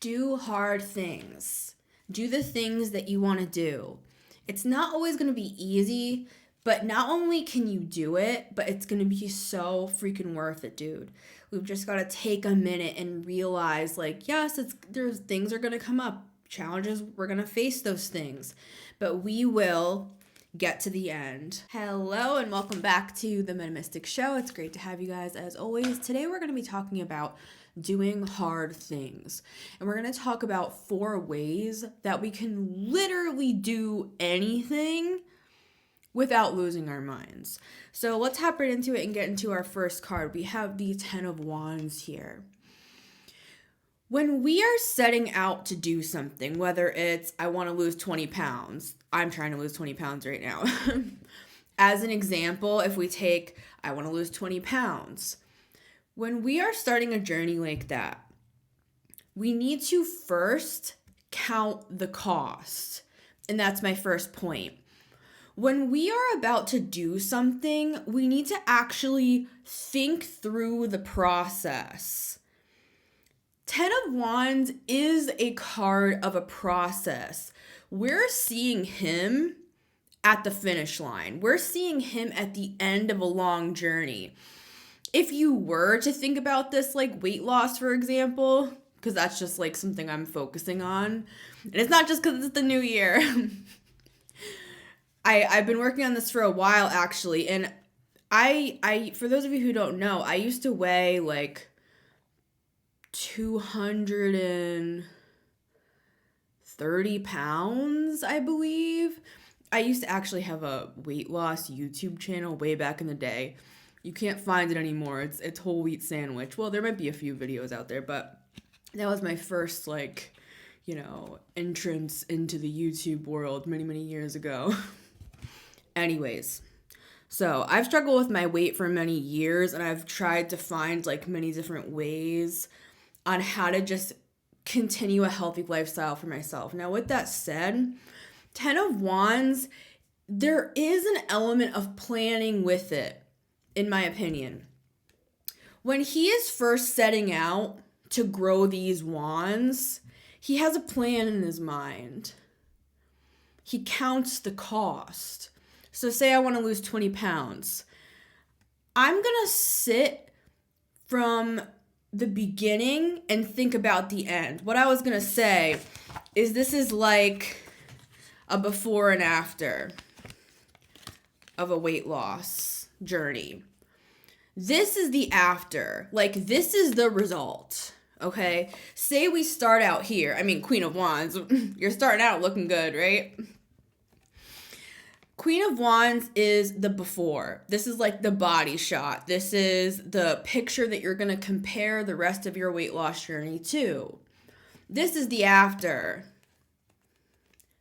Do hard things. Do the things that you want to do. It's not always going to be easy, but not only can you do it, but it's going to be so freaking worth it, dude. We've just got to take a minute and realize, like, yes, there's things are going to come up. Challenges, we're going to face those things, but we will get to the end. Hello and welcome back to the Metamystic Show. It's great to have you guys as always. Today we're going to be talking about doing hard things. And we're going to talk about 4 ways that we can literally do anything without losing our minds. So let's hop right into it and get into our first card. We have the 10 of Wands here. When we are setting out to do something, whether it's I want to lose 20 pounds, I'm trying to lose 20 pounds right now. As an example, if we take I want to lose 20 pounds, when we are starting a journey like that, we need to first count the cost. And that's my first point. When we are about to do something, we need to actually think through the process. 10 of Wands is a card of a process. We're seeing him at the finish line. We're seeing him at the end of a long journey. If you were to think about this like weight loss, for example, because that's just like something I'm focusing on, and it's not just because it's the new year. I've been working on this for a while actually, and I for those of you who don't know, I used to weigh like 230 pounds, I believe. I used to actually have a weight loss YouTube channel way back in the day. You can't find it anymore. It's whole wheat sandwich. Well, there might be a few videos out there, but that was my first entrance into the YouTube world many, many years ago. Anyways, so I've struggled with my weight for many years, and I've tried to find like many different ways on how to just continue a healthy lifestyle for myself. Now, with that said, 10 of Wands, there is an element of planning with it, in my opinion. When he is first setting out to grow these wands, he has a plan in his mind. He counts the cost. So say I want to lose 20 pounds. I'm going to sit from the beginning and think about the end. What I was going to say is this is like a before and after of a weight loss journey. This is the after. Like, this is the result. Okay? Say we start out here. I mean, Queen of Wands. You're starting out looking good, right? Queen of Wands is the before. This is like the body shot. This is the picture that you're going to compare the rest of your weight loss journey to. This is the after.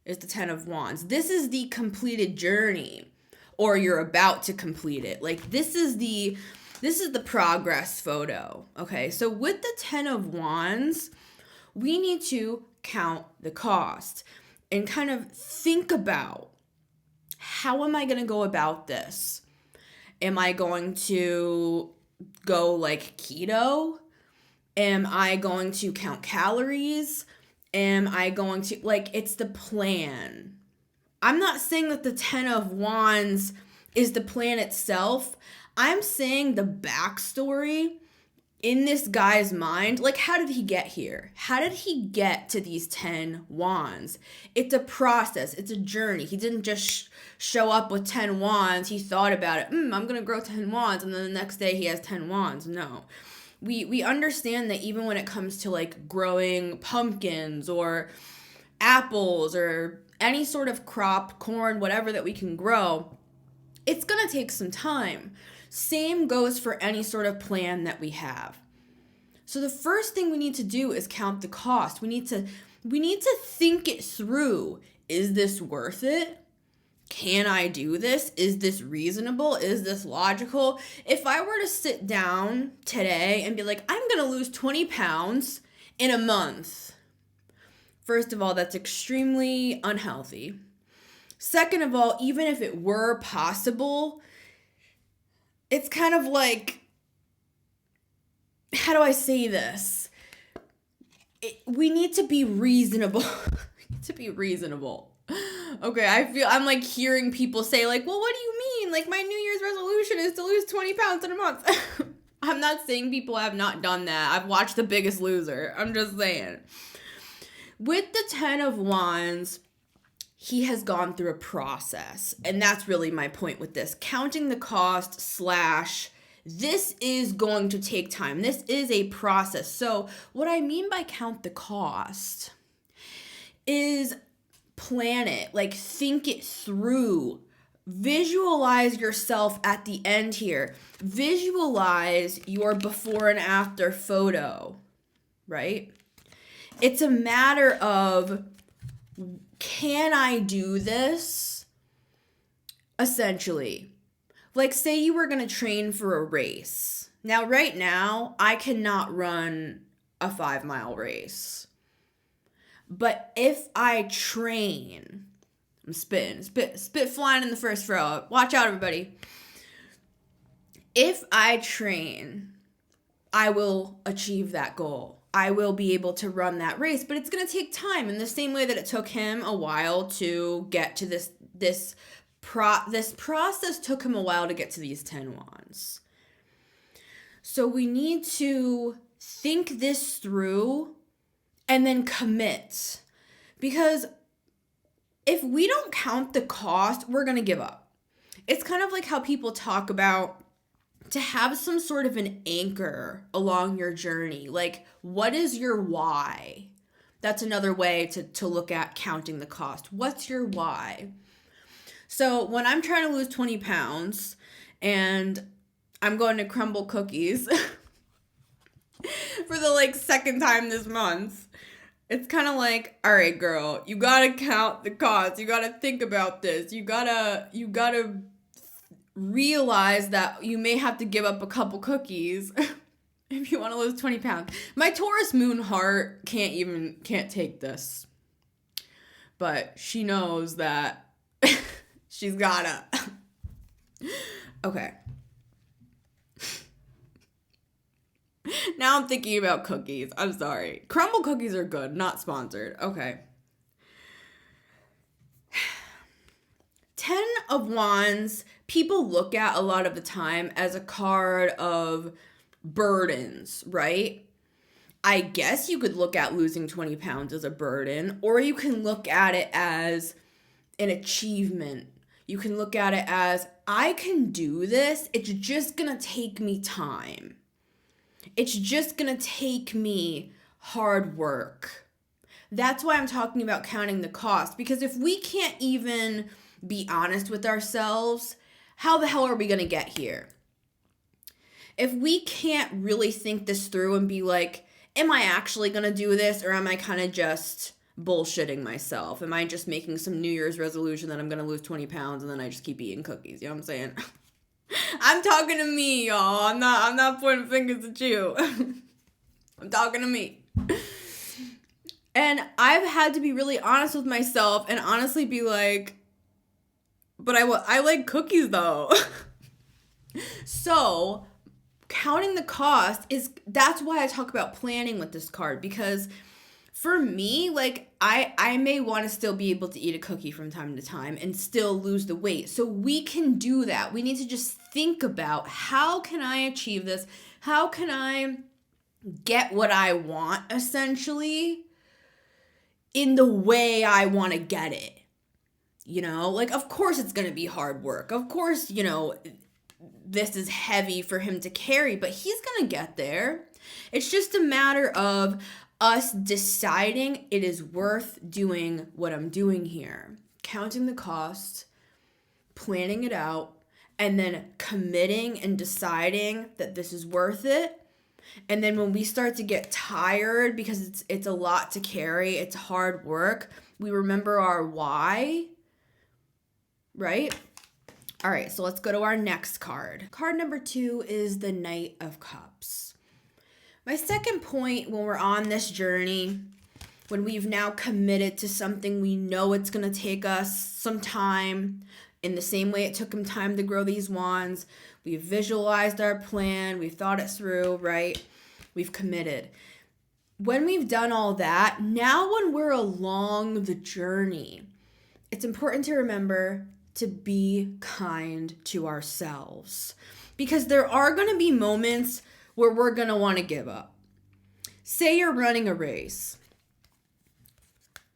Is the 10 of Wands. This is the completed journey, or you're about to complete it. Like, this is the progress photo. Okay? So with the 10 of Wands, we need to count the cost and kind of think about, how am I going to go about this? Am I going to go like keto? Am I going to count calories? Am I going to, like, it's the plan. I'm not saying that the 10 of Wands is the plan itself. I'm saying the backstory in this guy's mind. Like, how did he get here? How did he get to these 10 wands? It's a process. It's a journey. He didn't just show up with 10 wands. He thought about it. I'm going to grow 10 wands. And then the next day he has 10 wands. No. We understand that even when it comes to like growing pumpkins or apples or any sort of crop, corn, whatever that we can grow, it's going to take some time. Same goes for any sort of plan that we have. So the first thing we need to do is count the cost. We need to think it through. Is this worth it? Can I do this? Is this reasonable? Is this logical? If I were to sit down today and be like, I'm going to lose 20 pounds in a month. First of all, that's extremely unhealthy. Second of all, even if it were possible, it's kind of like, how do I say this? we need to be reasonable. We need to be reasonable. Okay, I'm like hearing people say like, well, what do you mean? Like my New Year's resolution is to lose 20 pounds in a month. I'm not saying people have not done that. I've watched The Biggest Loser. I'm just saying. With the 10 of Wands, he has gone through a process. And that's really my point with this. Counting the cost / this is going to take time. This is a process. So what I mean by count the cost is plan it, like think it through. Visualize yourself at the end here. Visualize your before and after photo, right? It's a matter of, can I do this? Essentially. Like say you were going to train for a race. Now, right now, I cannot run a 5-mile race. But if I train, I'm spitting, spit flying in the first row. Watch out, everybody. If I train, I will achieve that goal. I will be able to run that race, but it's going to take time in the same way that it took him a while to get to this process took him a while to get to these 10 wands. So we need to think this through and then commit. Because if we don't count the cost, we're going to give up. It's kind of like how people talk about to have some sort of an anchor along your journey. Like, what is your why? That's another way to look at counting the cost. What's your why? So when I'm trying to lose 20 pounds and I'm going to crumble cookies for the second time this month, it's kind of like, all right, girl, you got to count the cost. You got to think about this. You got to realize that you may have to give up a couple cookies if you want to lose 20 pounds. My Taurus moon heart can't take this. But she knows that she's gotta. Okay. Now I'm thinking about cookies. I'm sorry. Crumble cookies are good, not sponsored. Okay. 10 of Wands, people look at a lot of the time as a card of burdens, right? I guess you could look at losing 20 pounds as a burden, or you can look at it as an achievement. You can look at it as, I can do this. It's just going to take me time. It's just going to take me hard work. That's why I'm talking about counting the cost, because if we can't even be honest with ourselves, how the hell are we going to get here? If we can't really think this through and be like, am I actually going to do this, or am I kind of just bullshitting myself? Am I just making some New Year's resolution that I'm going to lose 20 pounds and then I just keep eating cookies? You know what I'm saying? I'm talking to me, y'all. I'm not pointing fingers at you. I'm talking to me. And I've had to be really honest with myself and honestly be like, but I like cookies though. So counting the cost that's why I talk about planning with this card, because for me, I may want to still be able to eat a cookie from time to time and still lose the weight. So we can do that. We need to just think about, how can I achieve this? How can I get what I want, essentially, in the way I want to get it? You know, of course it's going to be hard work. Of course, this is heavy for him to carry, but he's going to get there. It's just a matter of us deciding it is worth doing what I'm doing here. Counting the cost, planning it out, and then committing and deciding that this is worth it. And then when we start to get tired, because it's a lot to carry, it's hard work, we remember our why, right? All right, so let's go to our next card. Card number 2 is the Knight of Cups. My second point, when we're on this journey, when we've now committed to something, we know it's going to take us some time, in the same way it took him time to grow these wands. We've visualized our plan, we've thought it through, right? We've committed. when we've done all that, now when we're along the journey, it's important to remember to be kind to ourselves, because there are going to be moments where we're going to want to give up. Say you're running a race,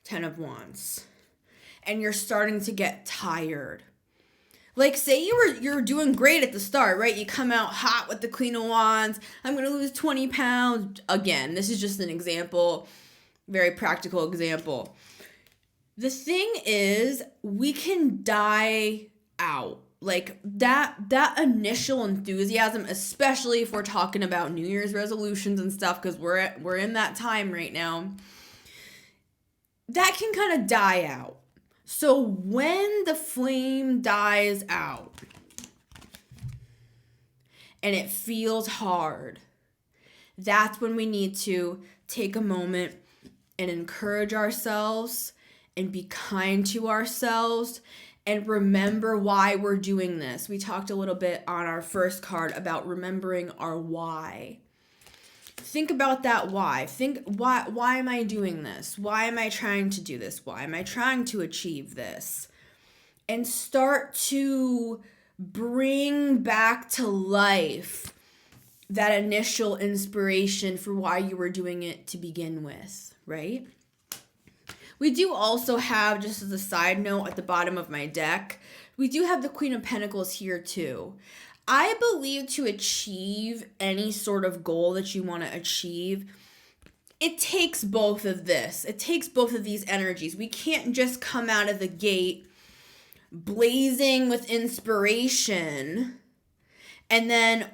10 of Wands, and you're starting to get tired. Like, say you're doing great at the start, right? You come out hot with the Queen of Wands. I'm going to lose 20 pounds. Again, this is just an example, very practical example. The thing is, we can die out. Like, that initial enthusiasm, especially if we're talking about New Year's resolutions and stuff, because we're in that time right now, that can kind of die out. So when the flame dies out and it feels hard, that's when we need to take a moment and encourage ourselves and be kind to ourselves and remember why we're doing this. We talked a little bit on our first card about remembering our why. Think about that why. Think, why am I doing this? Why am I trying to do this? Why am I trying to achieve this? And start to bring back to life that initial inspiration for why you were doing it to begin with, right? We do also have, just as a side note at the bottom of my deck, we do have the Queen of Pentacles here too. I believe to achieve any sort of goal that you want to achieve, it takes both of this. It takes both of these energies. We can't just come out of the gate blazing with inspiration and then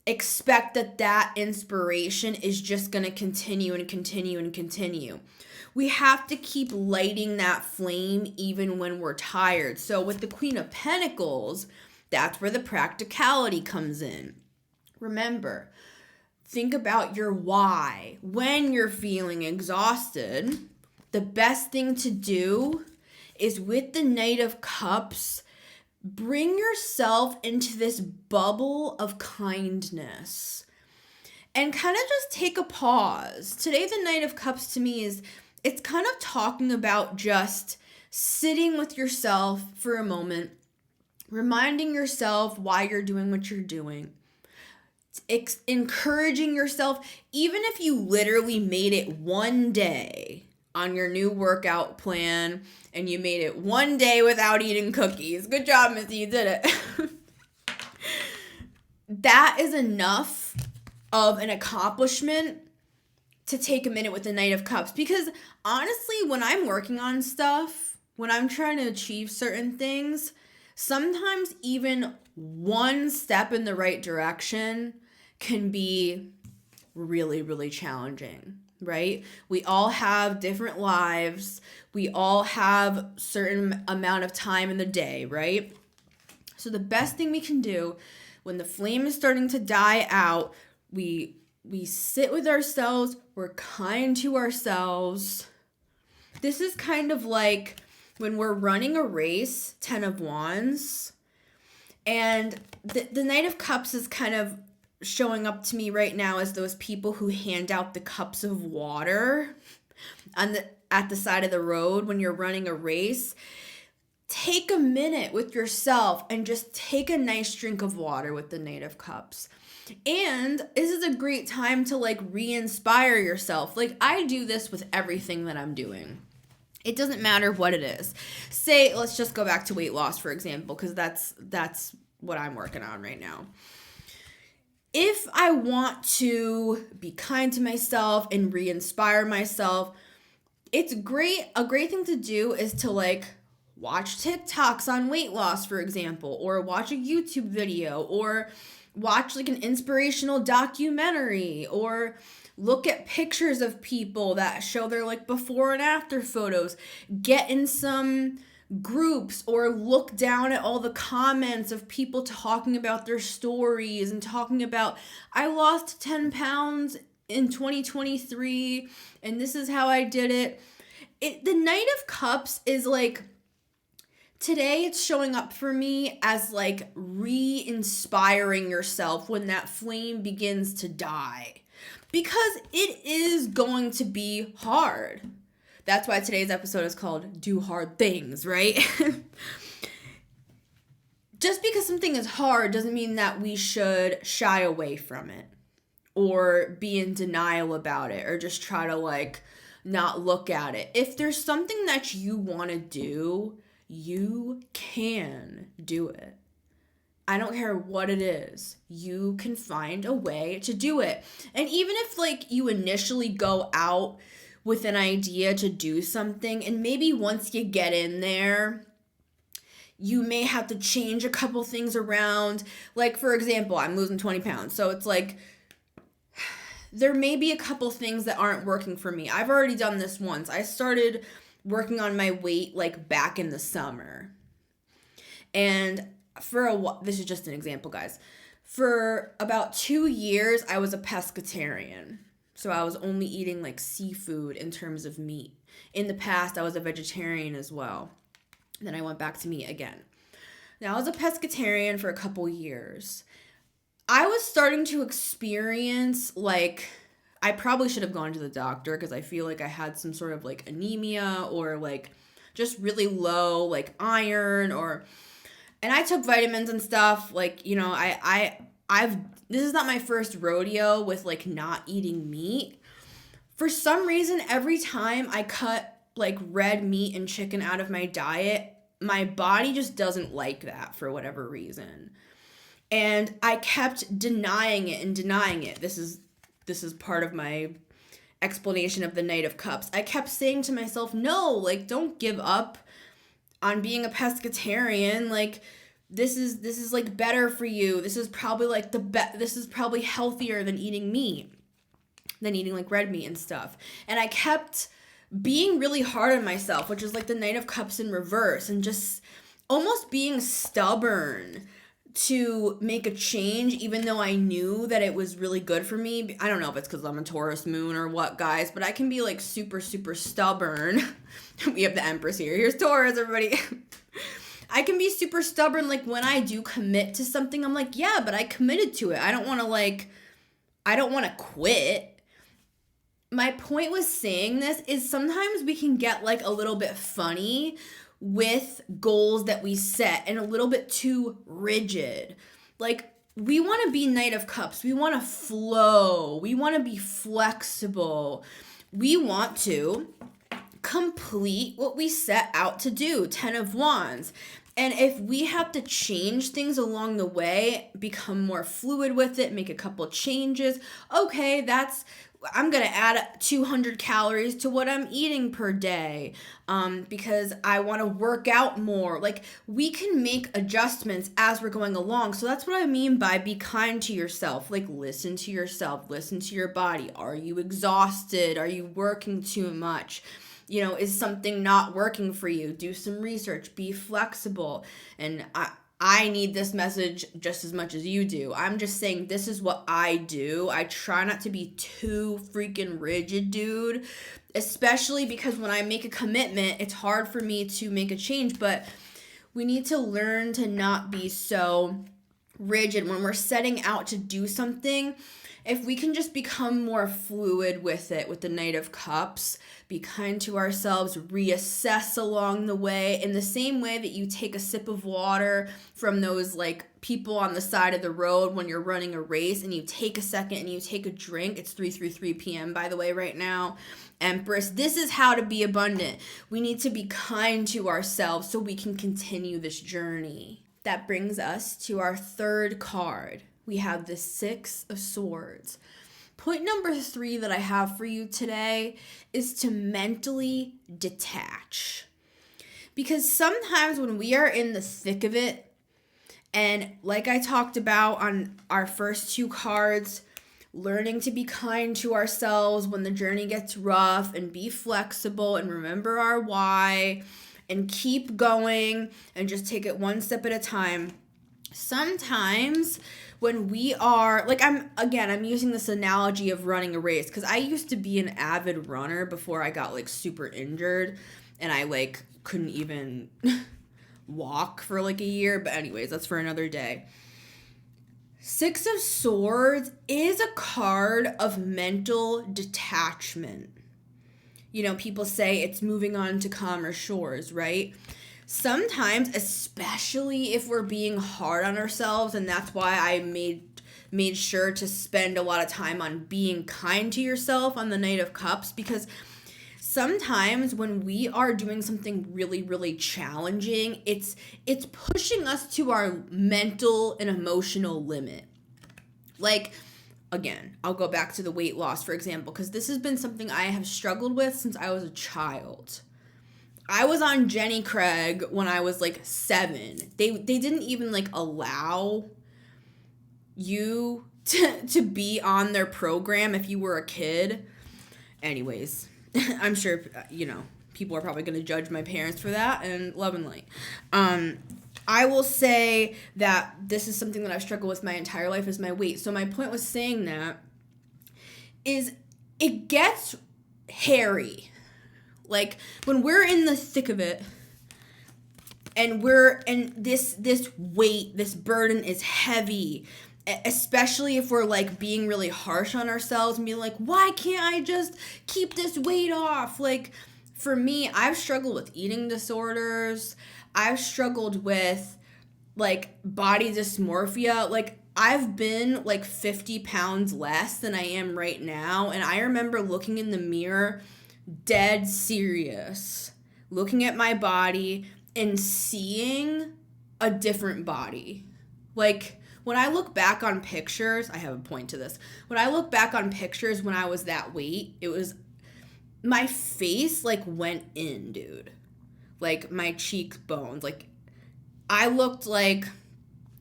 expect that inspiration is just going to continue and continue and continue. We have to keep lighting that flame even when we're tired. So with the Queen of Pentacles, that's where the practicality comes in. Remember, think about your why. When you're feeling exhausted, the best thing to do is, with the Knight of Cups, bring yourself into this bubble of kindness and kind of just take a pause. Today, the Knight of Cups to me it's kind of talking about just sitting with yourself for a moment, reminding yourself why you're doing what you're doing, encouraging yourself, even if you literally made it one day on your new workout plan and you made it one day without eating cookies. Good job, Missy, you did it. That is enough of an accomplishment to take a minute with the Knight of Cups. Because honestly, when I'm working on stuff, when I'm trying to achieve certain things, sometimes even one step in the right direction can be really, really challenging, right? We all have different lives. We all have certain amount of time in the day, right? So the best thing we can do when the flame is starting to die out, we sit with ourselves, we're kind to ourselves. This is kind of like when we're running a race, 10 of Wands, and the Knight of Cups is kind of showing up to me right now as those people who hand out the cups of water at the side of the road when you're running a race. Take a minute with yourself and just take a nice drink of water with the Knight of Cups. And this is a great time to re-inspire yourself. I do this with everything that I'm doing. It doesn't matter what it is. Say, let's just go back to weight loss, for example, because that's what I'm working on right now. If I want to be kind to myself and re-inspire myself, it's great. A great thing to do is to watch TikToks on weight loss, for example, or watch a YouTube video, or watch an inspirational documentary, or look at pictures of people that show their before and after photos. Get in some groups or look down at all the comments of people talking about their stories and talking about, I lost 10 pounds in 2023 and this is how I did it. The Knight of Cups is today it's showing up for me as re-inspiring yourself when that flame begins to die. because it is going to be hard. That's why today's episode is called Do Hard Things, right? Just because something is hard doesn't mean that we should shy away from it or be in denial about it or just try to like not look at it. If there's something that you want to do, you can do it. I don't care what it is. You can find a way to do it. And even if like you initially go out with an idea to do something and maybe once you get in there, you may have to change a couple things around. Like, for example, I'm losing 20 pounds. So it's like, there may be a couple things that aren't working for me. I've already done this once. I started working on my weight like back in the summer. And for a while, this is just an example, guys. For about 2 years, I was a pescatarian. So I was only eating like seafood in terms of meat. In the past, I was a vegetarian as well. Then I went back to meat again. Now, I was a pescatarian for a couple years. I was starting to experience, like, I probably should have gone to the doctor because I feel like I had some sort of, like, anemia or, like, just really low, like, iron or... And I took vitamins and stuff, like, you know, this is not my first rodeo with, like, not eating meat. For some reason, every time I cut like red meat and chicken out of my diet, my body just doesn't like that for whatever reason. And I kept denying it and denying it. This is part of my explanation of the Knight of Cups. I kept saying to myself, no, like, don't give up on being a pescatarian. Like, this is like better for you. This is probably like this is probably healthier than eating meat, than eating like red meat and stuff. And I kept being really hard on myself, which is like the Knight of Cups in reverse, and just almost being stubborn to make a change, even though I knew that it was really good for me. I don't know if it's because I'm a Taurus moon or what, guys, but I can be like super, super stubborn. We have the Empress here. Here's Taurus, everybody. I can be super stubborn. Like when I do commit to something, I'm like, yeah, but I committed to it. I don't want to quit. My point with saying this is sometimes we can get like a little bit funny with goals that we set and a little bit too rigid. Like, we want to be Knight of Cups. We want to flow. We want to be flexible. We want to complete what we set out to do, 10 of Wands. And if we have to change things along the way, become more fluid with it, make a couple changes, okay, I'm going to add 200 calories to what I'm eating per day because I want to work out more. Like, we can make adjustments as we're going along. So that's what I mean by be kind to yourself. Like, listen to yourself, listen to your body. Are you exhausted? Are you working too much? You know, is something not working for you? Do some research, be flexible. And I need this message just as much as you do. I'm just saying this is what I do. I try not to be too freaking rigid, dude. Especially because when I make a commitment, it's hard for me to make a change. But we need to learn to not be so rigid when we're setting out to do something. If we can just become more fluid with it, with the Knight of Cups, be kind to ourselves, reassess along the way in the same way that you take a sip of water from those like people on the side of the road when you're running a race and you take a second and you take a drink. It's 3:33 p.m. by the way right now. Empress, this is how to be abundant. We need to be kind to ourselves so we can continue this journey. That brings us to our third card. We have the Six of Swords. Point number 3 that I have for you today is to mentally detach. Because sometimes when we are in the thick of it, and like I talked about on our first 2 cards, learning to be kind to ourselves when the journey gets rough and be flexible and remember our why and keep going and just take it one step at a time. Sometimes when we are, like, I'm using this analogy of running a race because I used to be an avid runner before I got, like, super injured and I, like, couldn't even walk for, like, a year. But anyways, that's for another day. Six of Swords is a card of mental detachment. You know, people say it's moving on to calmer shores, right? Sometimes, especially if we're being hard on ourselves, and that's why I made sure to spend a lot of time on being kind to yourself on the Knight of Cups, because sometimes when we are doing something really, really challenging, it's pushing us to our mental and emotional limit. Like, again, I'll go back to the weight loss, for example, because this has been something I have struggled with since I was a child. I was on Jenny Craig when I was like 7. They didn't even like allow you to be on their program if you were a kid. Anyways, I'm sure, you know, people are probably going to judge my parents for that, and love and light. I will say that this is something that I've struggled with my entire life, is my weight. So my point was saying that is it gets hairy. Like when we're in the thick of it and this weight, this burden is heavy, especially if we're like being really harsh on ourselves and being like, why can't I just keep this weight off? Like for me, I've struggled with eating disorders. I've struggled with like body dysmorphia. Like I've been like 50 pounds less than I am right now. And I remember looking in the mirror, dead serious, looking at my body and seeing a different body. Like when I look back on pictures, I have a point to this. When I look back on pictures when I was that weight, it was my face like went in, dude. Like my cheekbones, like I looked like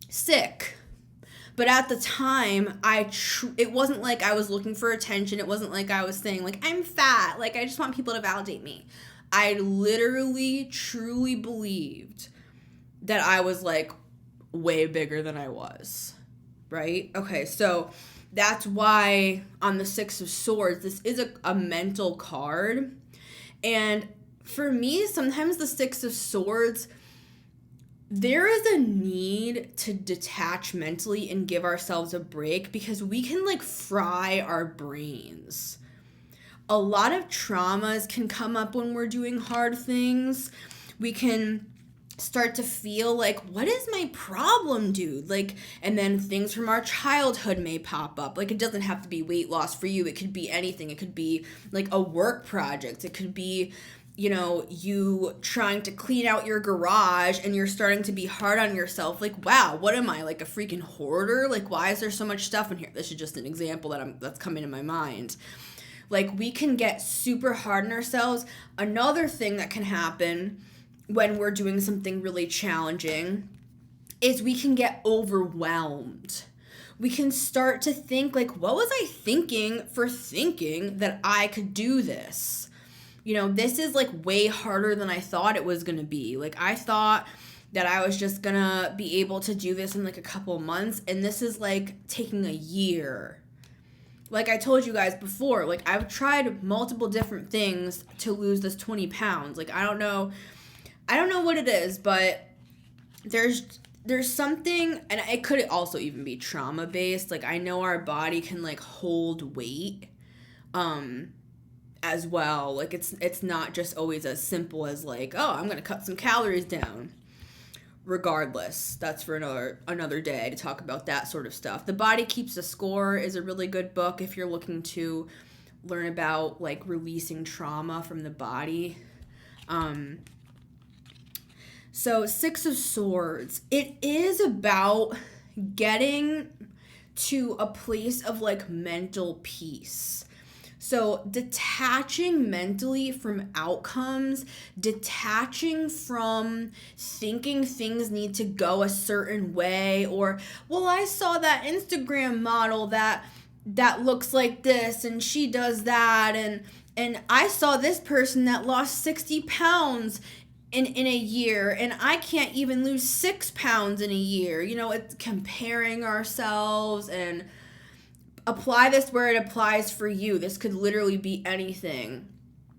sick. But at the time, it wasn't like I was looking for attention. It wasn't like I was saying like I'm fat. Like I just want people to validate me. I literally, truly believed that I was like way bigger than I was, right? Okay, so that's why on the Six of Swords, this is a mental card. And for me, sometimes the Six of Swords, there is a need to detach mentally and give ourselves a break because we can like fry our brains. A lot of traumas can come up when we're doing hard things. We can start to feel like, what is my problem, dude? Like, and then things from our childhood may pop up. Like, it doesn't have to be weight loss for you. It could be anything. It could be like a work project. It could be, you know, you trying to clean out your garage and you're starting to be hard on yourself. Like, wow, what am I, like a freaking hoarder? Like, why is there so much stuff in here? This is just an example that's coming to my mind. Like, we can get super hard on ourselves. Another thing that can happen when we're doing something really challenging is we can get overwhelmed. We can start to think like, what was I thinking for thinking that I could do this? You know, this is like way harder than I thought it was going to be. Like I thought that I was just going to be able to do this in like a couple months, and this is like taking a year. Like I told you guys before, like I've tried multiple different things to lose this 20 pounds. Like I don't know what it is, but there's something, and it could also even be trauma based. Like I know our body can like hold weight as well. Like it's not just always as simple as like, oh, I'm going to cut some calories down. Regardless, that's for another day to talk about that sort of stuff. The Body Keeps a Score is a really good book if you're looking to learn about like releasing trauma from the body. So Six of Swords, it is about getting to a place of like mental peace. So detaching mentally from outcomes, detaching from thinking things need to go a certain way, or, well, I saw that Instagram model that looks like this and she does that, and I saw this person that lost 60 pounds in a year, and I can't even lose 6 pounds in a year. You know, it's comparing ourselves. And apply this where it applies for you. This could literally be anything.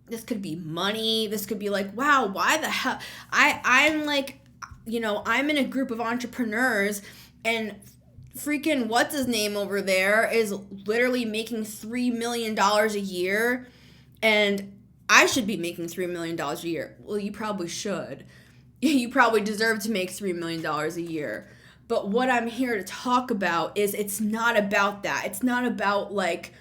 This could be money. This could be like, wow, why the hell? I'm like, you know, I'm in a group of entrepreneurs, and freaking what's his name over there is literally making $3 million a year, and I should be making $3 million a year. Well, you probably should. You probably deserve to make $3 million a year. But what I'm here to talk about is it's not about that. It's not about like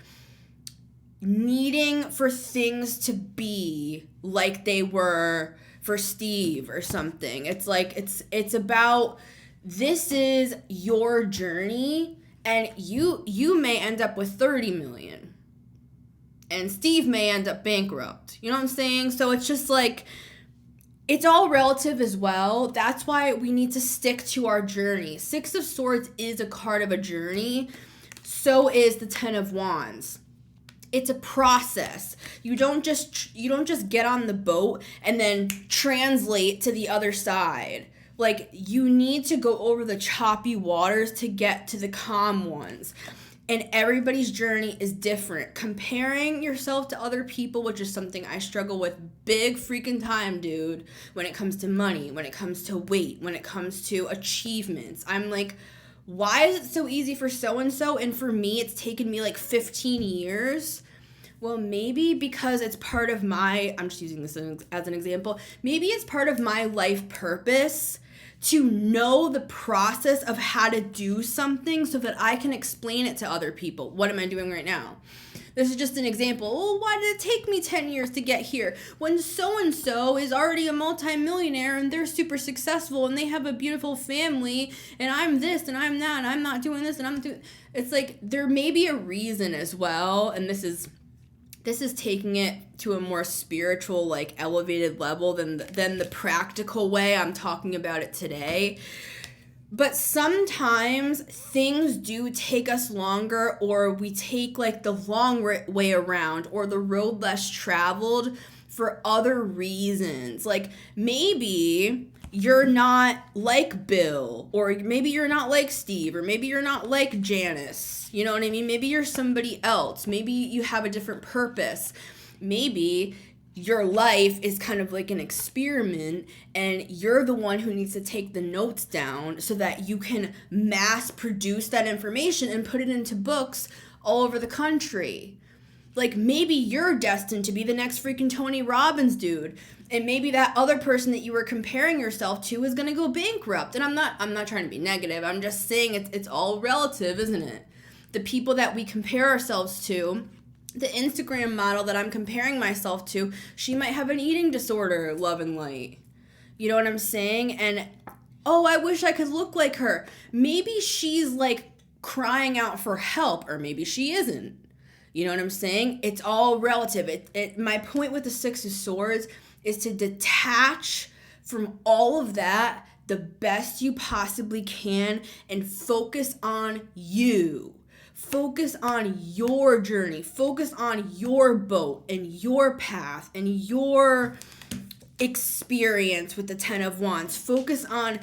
needing for things to be like they were for Steve or something. It's like it's about, this is your journey, and you may end up with 30 million and Steve may end up bankrupt. You know what I'm saying? So it's just like, it's all relative as well. That's why we need to stick to our journey. Six of Swords is a card of a journey. So is the Ten of Wands. It's a process. You don't just get on the boat and then translate to the other side. Like, you need to go over the choppy waters to get to the calm ones. And everybody's journey is different. Comparing yourself to other people, which is something I struggle with big freaking time, dude. When it comes to money, when it comes to weight, when it comes to achievements. I'm like, why is it so easy for so-and-so and for me it's taken me like 15 years? Well, maybe because it's part of my, I'm just using this as an example, maybe it's part of my life purpose to know the process of how to do something so that I can explain it to other people. What am I doing right now? This is just an example. Oh, why did it take me 10 years to get here? When so-and-so is already a multimillionaire and they're super successful and they have a beautiful family and I'm this and I'm that and I'm not doing this and I'm doing... It's like, there may be a reason as well, and this is taking it to a more spiritual, like, elevated level than the practical way I'm talking about it today. But sometimes things do take us longer, or we take, like, the long way around or the road less traveled for other reasons. Like, maybe you're not like Bill, or maybe you're not like Steve, or maybe you're not like Janice. You know what I mean? Maybe you're somebody else. Maybe you have a different purpose. Maybe your life is kind of like an experiment and you're the one who needs to take the notes down so that you can mass produce that information and put it into books all over the country. Like, maybe you're destined to be the next freaking Tony Robbins dude. And maybe that other person that you were comparing yourself to is going to go bankrupt. And I'm not trying to be negative. I'm just saying it's all relative, isn't it? The people that we compare ourselves to, the Instagram model that I'm comparing myself to, she might have an eating disorder, love and light. You know what I'm saying? And, oh, I wish I could look like her. Maybe she's, like, crying out for help, or maybe she isn't. You know what I'm saying? It's all relative. My point with the Six of Swords is to detach from all of that the best you possibly can and focus on you. Focus on your journey. Focus on your boat and your path and your experience with the Ten of Wands. Focus on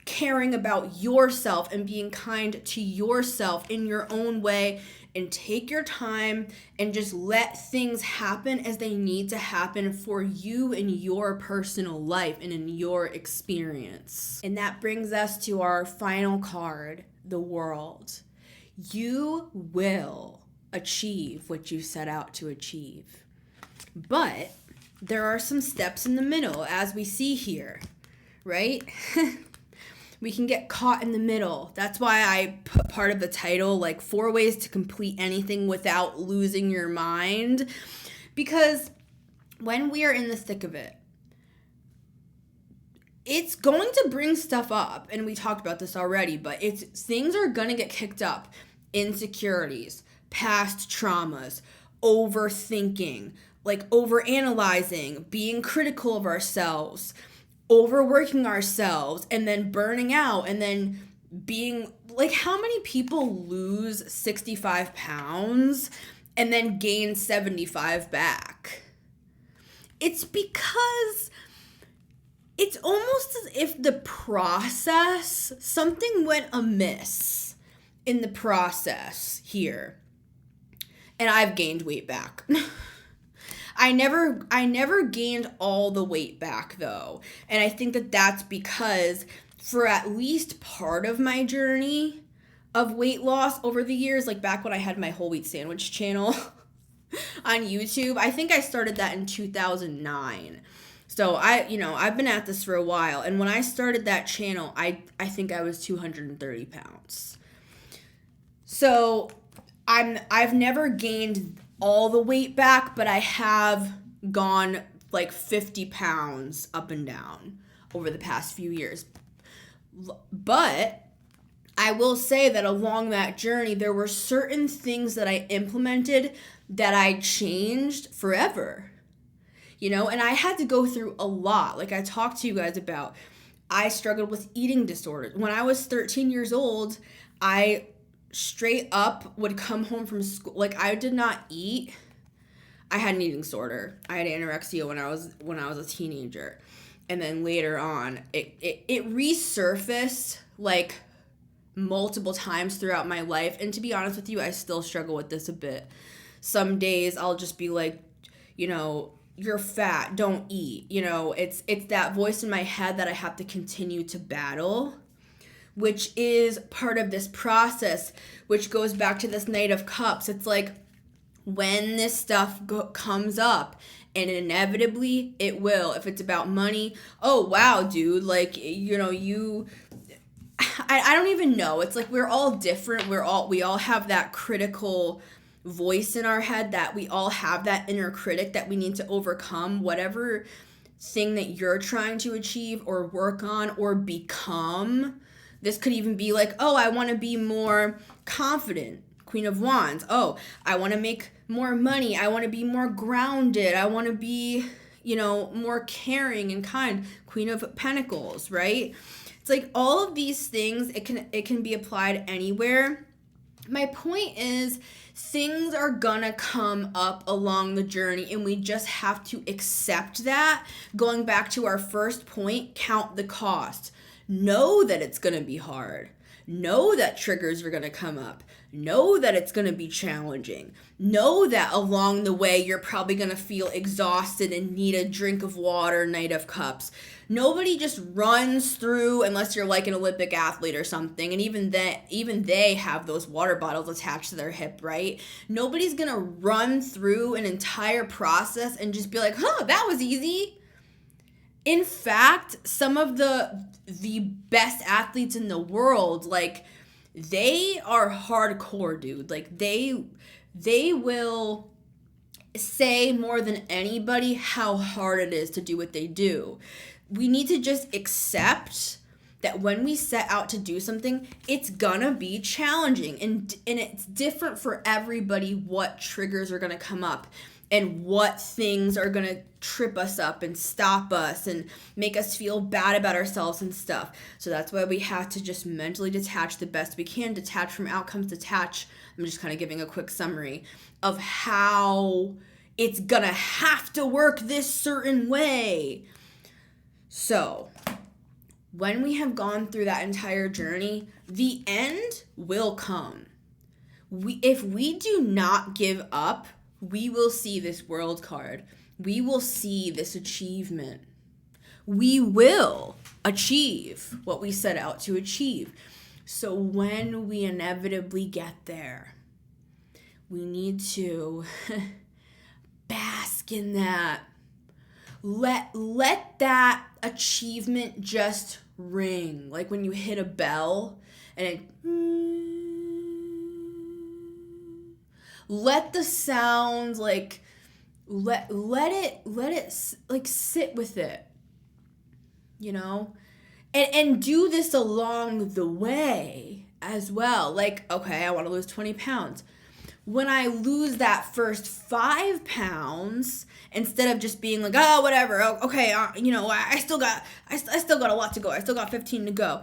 caring about yourself and being kind to yourself in your own way, and take your time and just let things happen as they need to happen for you in your personal life and in your experience. And that brings us to our final card, the World. You will achieve what you set out to achieve. But there are some steps in the middle, as we see here, right? We can get caught in the middle. That's why I put part of the title, like 4 ways to complete anything without losing your mind. Because when we are in the thick of it, it's going to bring stuff up. And we talked about this already, but things are going to get kicked up. Insecurities, past traumas, overthinking, like overanalyzing, being critical of ourselves, overworking ourselves, and then burning out, and then being like, how many people lose 65 pounds and then gain 75 back? It's because it's almost as if the process, something went amiss in the process here. And I've gained weight back. I never gained all the weight back though. And I think that that's because for at least part of my journey, of weight loss over the years, like back when I had my whole wheat sandwich channel on YouTube. I think I started that in 2009. So I've been at this for a while. And when I started that channel, I think I was 230 pounds. So I've never gained all the weight back, but I have gone like 50 pounds up and down over the past few years. But I will say that along that journey, there were certain things that I implemented that I changed forever. And I had to go through a lot. Like I talked to you guys about, I struggled with eating disorders. When I was 13 years old, I straight up would come home from school. Like I did not eat. I had an eating disorder. I had anorexia when I was a teenager. And then later on, it resurfaced like multiple times throughout my life. And to be honest with you, I still struggle with this a bit. Some days I'll just be like, you're fat, don't eat. It's that voice in my head that I have to continue to battle, which is part of this process, which goes back to this Knight of Cups. It's like when this stuff comes up, and inevitably it will. If it's about money, oh wow, dude, like I don't even know. It's like we're all different. We all have that critical voice in our head, that we all have that inner critic that we need to overcome. Whatever thing that you're trying to achieve or work on or become. This could even be like, oh, I want to be more confident. Queen of Wands. Oh, I want to make more money. I want to be more grounded. I want to be, more caring and kind. Queen of Pentacles, right? It's like all of these things, it can be applied anywhere. My point is, things are gonna come up along the journey, and we just have to accept that. Going back to our first point, count the cost. Know that it's gonna be hard. Know that triggers are gonna come up. Know that it's gonna be challenging. Know that along the way you're probably gonna feel exhausted and need a drink of water, Knight of Cups. Nobody just runs through, unless you're like an Olympic athlete or something, and even they have those water bottles attached to their hip, right? Nobody's gonna run through an entire process and just be like, that was easy. In fact, some of the best athletes in the world, like, they are hardcore, dude. Like, they will say more than anybody how hard it is to do what they do. We need to just accept that when we set out to do something, it's gonna be challenging, and it's different for everybody what triggers are gonna come up and what things are gonna trip us up and stop us and make us feel bad about ourselves and stuff. So that's why we have to just mentally detach the best we can, detach from outcomes, detach. I'm just kind of giving a quick summary of how it's gonna have to work this certain way. So when we have gone through that entire journey, the end will come. If we do not give up, we will see this world card. We will see this achievement. We will achieve what we set out to achieve. So when we inevitably get there, we need to bask in that. Let that achievement just ring. Like when you hit a bell and it... Let the sound, like, let it like sit with it, and do this along the way as well. Like, okay, I want to lose 20 pounds. When I lose that first 5 pounds, instead of just being like, oh, whatever, okay, I still got a lot to go. I still got 15 to go.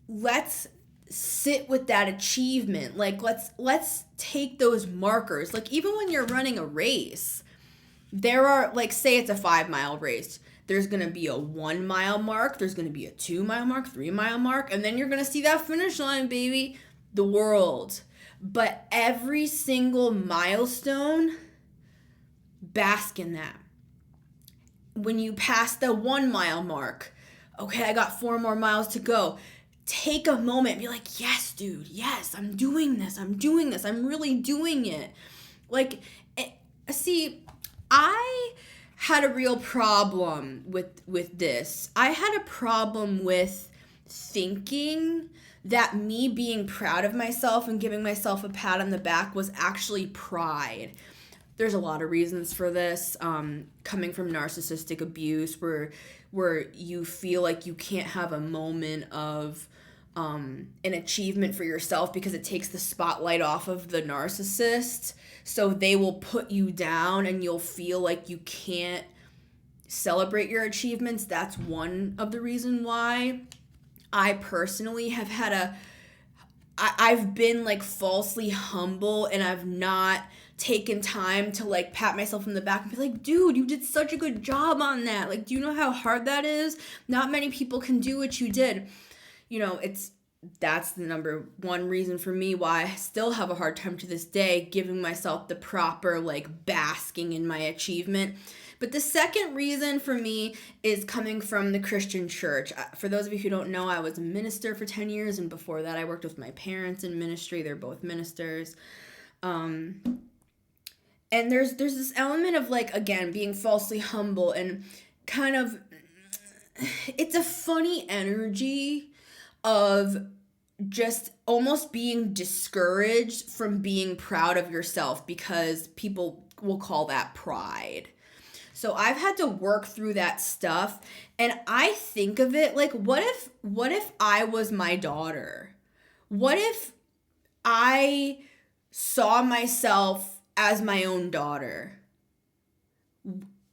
Let's sit with that achievement. Like, let's take those markers. Like, even when you're running a race, there are, like, say it's a 5-mile race, there's gonna be a 1-mile mark, there's gonna be a 2-mile mark, 3-mile mark, and then you're gonna see that finish line, baby, the world. But every single milestone, bask in that. When you pass the 1-mile mark, okay, I got 4 more miles to go. take a moment and be like, yes, dude, yes, I'm doing this. I'm really doing it. Like, see, I had a real problem with this. I had a problem with thinking that me being proud of myself and giving myself a pat on the back was actually pride. There's a lot of reasons for this, coming from narcissistic abuse where you feel like you can't have a moment of an achievement for yourself because it takes the spotlight off of the narcissist. So they will put you down and you'll feel like you can't celebrate your achievements. That's one of the reasons why I personally have had I've been like falsely humble, and I've not taken time to like pat myself on the back and be like, dude, you did such a good job on that. Like, do you know how hard that is? Not many people can do what you did. That's the number one reason for me why I still have a hard time to this day giving myself the proper like basking in my achievement. But the second reason for me is coming from the Christian church. For those of you who don't know, I was a minister for 10 years, and before that I worked with my parents in ministry. They're both ministers. And there's this element of like, again, being falsely humble and kind of, it's a funny energy of just almost being discouraged from being proud of yourself because people will call that pride. So I've had to work through that stuff, and I think of it like, what if I was my daughter? What if I saw myself as my own daughter?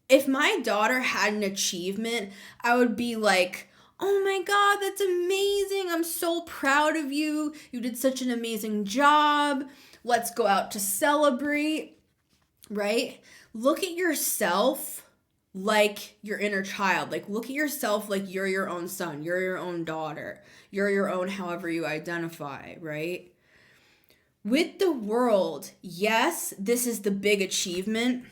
If my daughter had an achievement, I would be like, oh my God, that's amazing. I'm so proud of you. You did such an amazing job. Let's go out to celebrate, right? Look at yourself like your inner child. Like, look at yourself like you're your own son. You're your own daughter. You're your own however you identify, right? With the world, yes, this is the big achievement.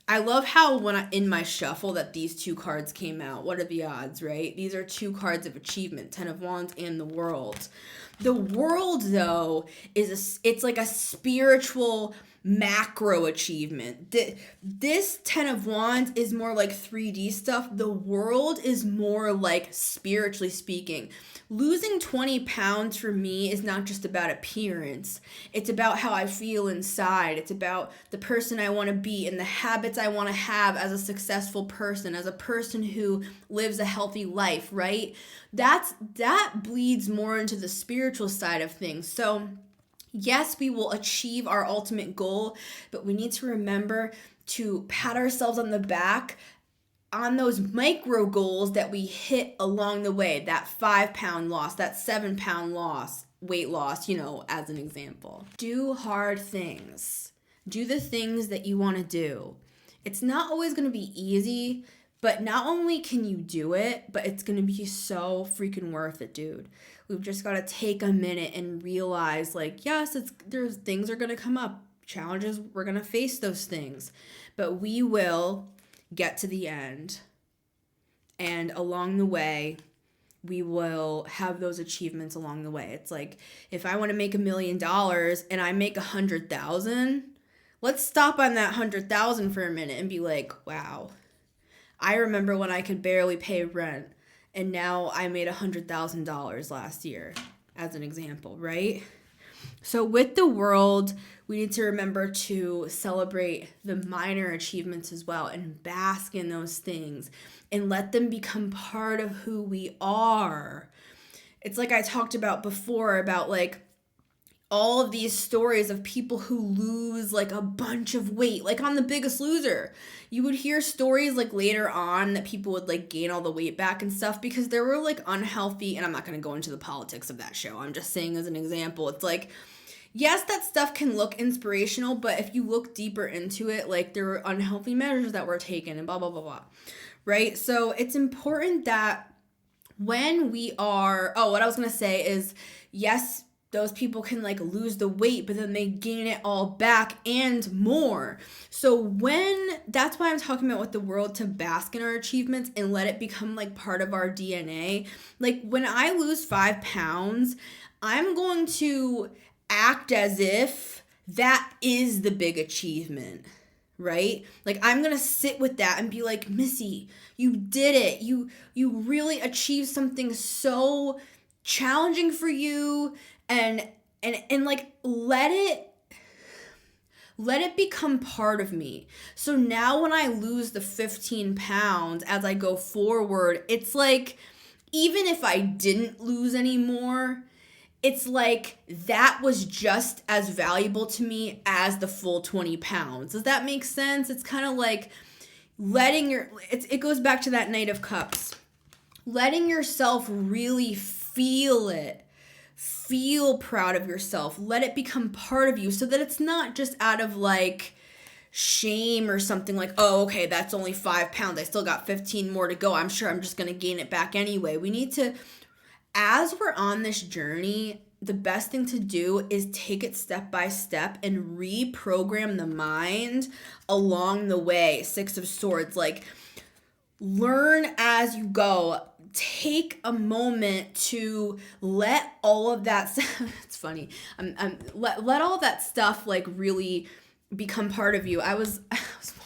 I love how in my shuffle that these two cards came out. What are the odds, right? These are two cards of achievement, 10 of Wands and the World. The World, though, it's like a spiritual macro achievement. This 10 of Wands is more like 3D stuff. The World is more like spiritually speaking. Losing 20 pounds for me is not just about appearance. It's about how I feel inside. It's about the person I want to be and the habits I want to have as a successful person, as a person who lives a healthy life, right? That bleeds more into the spiritual side of things. So yes, we will achieve our ultimate goal, but we need to remember to pat ourselves on the back on those micro goals that we hit along the way. That 5-pound loss, that 7-pound loss, weight loss, as an example. Do hard things. Do the things that you want to do. It's not always going to be easy, but not only can you do it, but it's going to be so freaking worth it, dude. We've just got to take a minute and realize, like, yes, there's things are going to come up. Challenges, we're going to face those things. But we will get to the end. And along the way, we will have those achievements along the way. It's like, if I want to make $1 million and I make 100,000, let's stop on that 100,000 for a minute and be like, wow, I remember when I could barely pay rent, and now I made $100,000 last year, as an example, right? So with the World, we need to remember to celebrate the minor achievements as well and bask in those things and let them become part of who we are. It's like I talked about before about like all of these stories of people who lose like a bunch of weight, like on The Biggest Loser. You would hear stories like later on that people would like gain all the weight back and stuff because they were like unhealthy. And I'm not going to go into the politics of that show. I'm just saying as an example, it's like, yes, that stuff can look inspirational, but if you look deeper into it, like there were unhealthy measures that were taken and blah, blah, blah, blah, right? So it's important that when we are, what I was going to say is, yes, those people can like lose the weight, but then they gain it all back and more. So that's why I'm talking about with the world, to bask in our achievements and let it become like part of our DNA. Like when I lose 5 pounds, I'm going to act as if that is the big achievement, right? Like I'm going to sit with that and be like, Missy, you did it. You really achieved something so challenging for you, and like let it become part of me. So now when I lose the 15 pounds as I go forward, it's like, even if I didn't lose any more, it's like that was just as valuable to me as the full 20 pounds. Does that make sense? It's kind of like it goes back to that Knight of Cups. Letting yourself really feel it. Feel proud of yourself. Let it become part of you so that it's not just out of like shame or something like, oh, okay, that's only 5 pounds. I still got 15 more to go. I'm sure I'm just going to gain it back anyway. We need to, as we're on this journey, the best thing to do is take it step by step and reprogram the mind along the way. 6 of Swords, like learn as you go. Take a moment to let all of that it's funny. Let all of that stuff like really become part of you. I was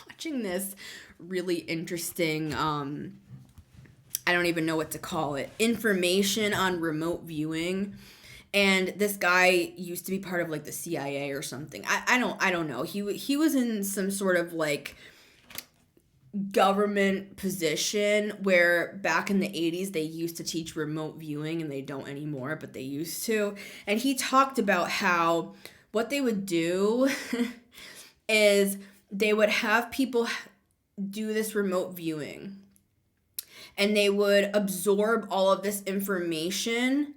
watching this really interesting I don't even know what to call it, information on remote viewing. And this guy used to be part of like the CIA or something. I don't know. He was in some sort of like government position where back in the 80s they used to teach remote viewing, and they don't anymore, but they used to. And he talked about how what they would do is they would have people do this remote viewing, and they would absorb all of this information,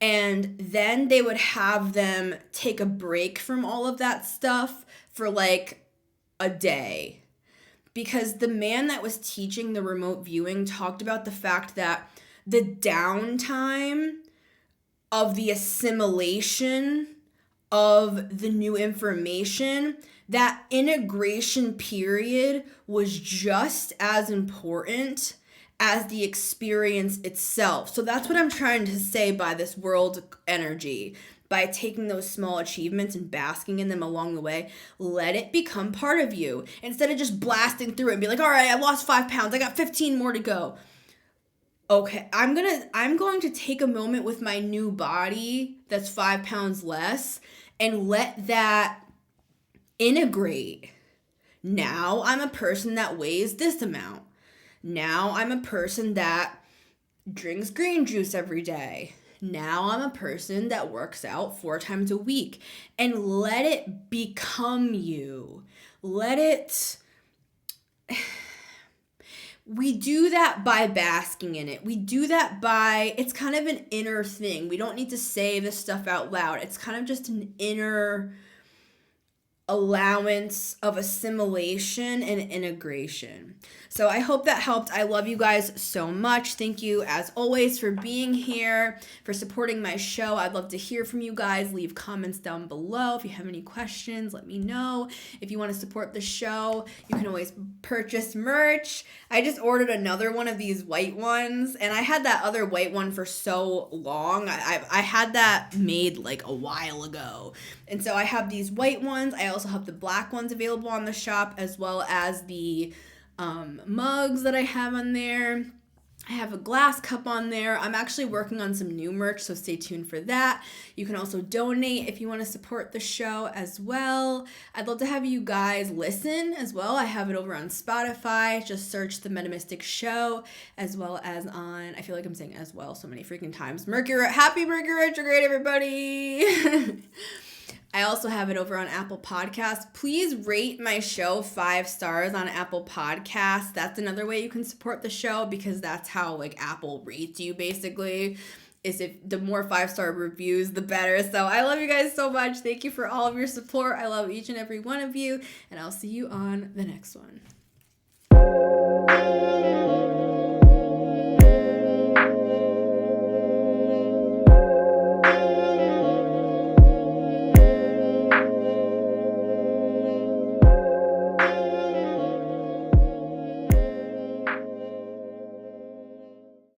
and then they would have them take a break from all of that stuff for like a day. Because the man that was teaching the remote viewing talked about the fact that the downtime of the assimilation of the new information, that integration period was just as important as the experience itself. So that's what I'm trying to say by this world energy. By taking those small achievements and basking in them along the way, let it become part of you. Instead of just blasting through it and be like, all right, I lost 5 pounds. I got 15 more to go. Okay, I'm going to take a moment with my new body that's 5 pounds less and let that integrate. Now I'm a person that weighs this amount. Now I'm a person that drinks green juice every day. Now I'm a person that works out 4 times a week. And let it become you. We do that by basking in it. We do that by, it's kind of an inner thing. We don't need to say this stuff out loud. It's kind of just an inner allowance of assimilation and integration. So I hope that helped. I love you guys so much. Thank you as always for being here, for supporting my show. I'd love to hear from you guys. Leave comments down below. If you have any questions, let me know. If you want to support the show, you can always purchase merch. I just ordered another one of these white ones, and I had that other white one for so long. I had that made like a while ago. And so I have these white ones. I also have the black ones available on the shop, as well as the mugs that I have on there. I have a glass cup on there. I'm actually working on some new merch, so stay tuned for that. You can also donate if you want to support the show as well. I'd love to have you guys listen as well. I have it over on Spotify. Just search The Metamystic Show, as well as on, I feel like I'm saying as well so many freaking times, Happy Mercury retrograde, everybody! I also have it over on Apple Podcasts. Please rate my show 5 stars on Apple Podcasts. That's another way you can support the show, because that's how like Apple rates you basically. Is if the more 5-star reviews, the better. So I love you guys so much. Thank you for all of your support. I love each and every one of you, and I'll see you on the next one.